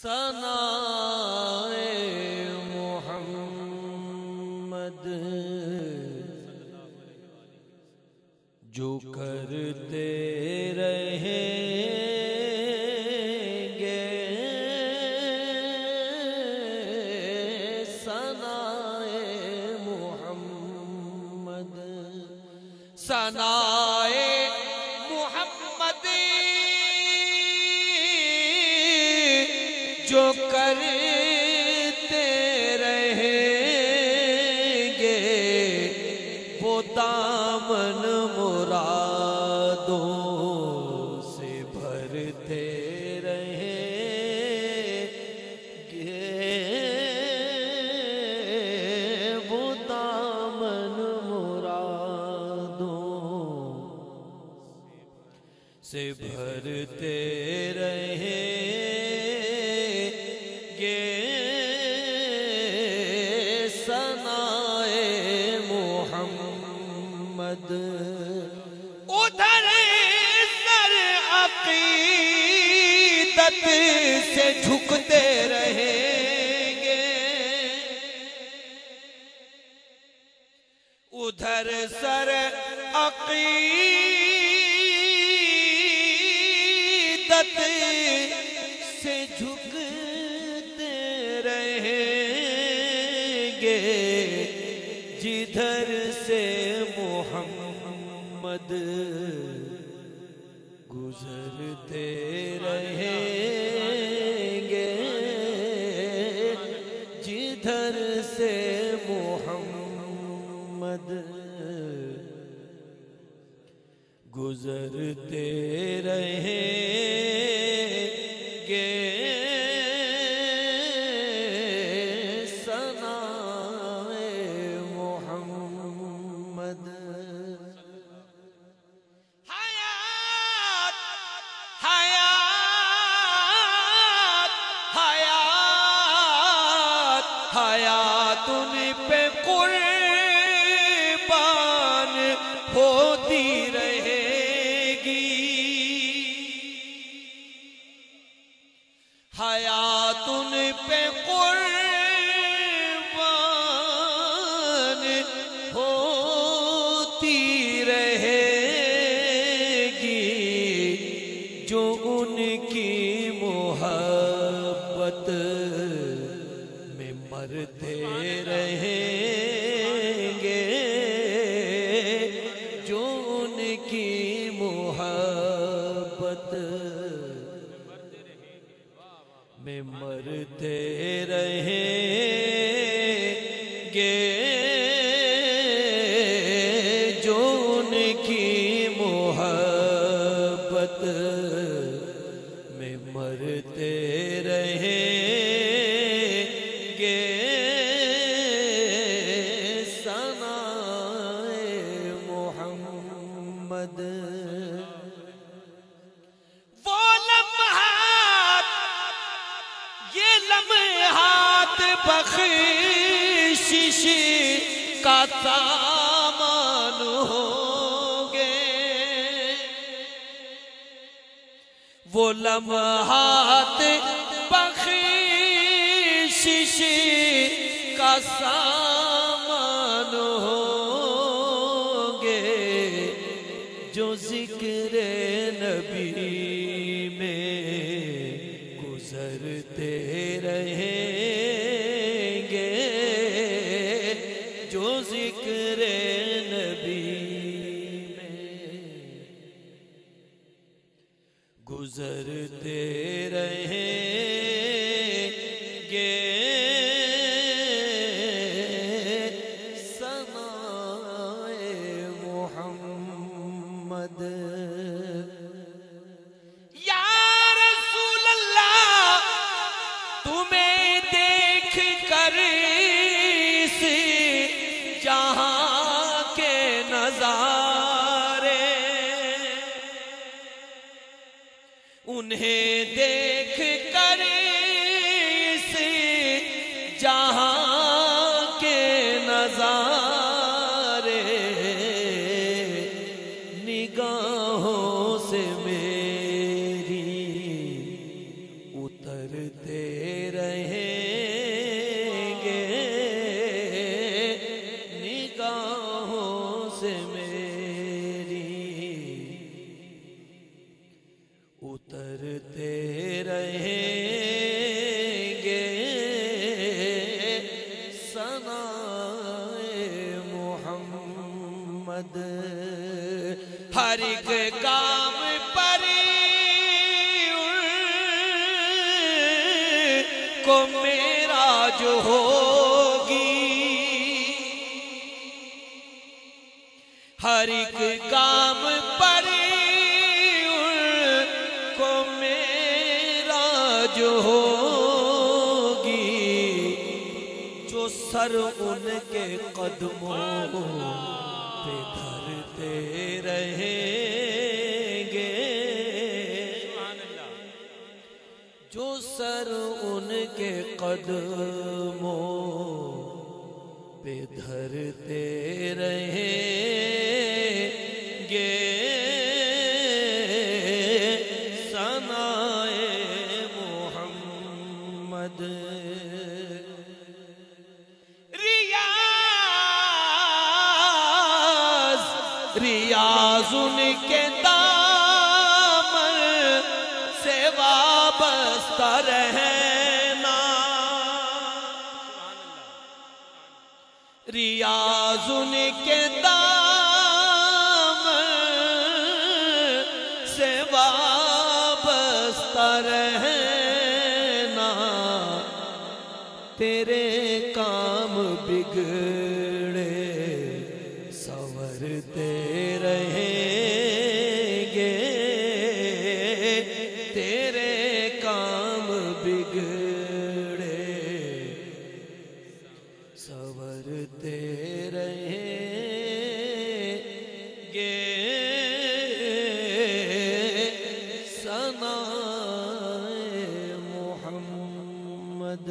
सनाए मोहम्मद जो करते रहेंगे सनाए मोहम्मद सनाए मोहम्मद जो करते रहेंगे वो दामन मुरादों से भरते रहेंगे वो दामन मुरादों से भरते रहेंगे सनाए मोहम्मद उधर सर अकीदत से झुकते रहेंगे उधर सर अकीदत से झुकते रहेंगे जिधर से मोहम्मद गुजरते रहेंगे जिधर से मोहम्मद गुजरते रहेंगे सनाए मोहम्मद हयात हयात हयात हयात उन पे कुर्बान होती रहेगी हयात उन पे कुर्बान होती रहेगी जो उनकी मोहब्बत में मरते रहेंगे जो उनकी मोहब्बत में मरते रहेंगे जो उनकी मोहब्बत में मरते रहेंगे सनाए मोहम्मद वो लम्हात ये लम्हात बख्शिश का सामान होंगे वो लम्हात बख्शिश का सामान होंगे जो जिक्र नबी में गुजरते रहेंगे जो जिक्र नबी में गुजरते रहेंगे सनाए मोहम्मद या रसूल अल्लाह तुम्हें देख उतरते रहेंगे निगाहों से मेरी, उतरते रहेंगे सनाए मोहम्मद। हर एक काम पर को मेरा जो होगी, हर एक काम पर को मेरा जो होगी, जो सर उनके कदमों पे धरते रहेंगे, जो सर उनके कदमों पे धरते रहेंगे सनाए मोहम्मद। रियाज रियाज उनके दामन से वाबस्ता रहना, रियाज उनके दामन से वाबस्ता रहना, तेरे काम बिगड़े संवरते रहेंगे, तेरे काम बिगड़े संवरते रहेंगे सनाए मोहम्मद।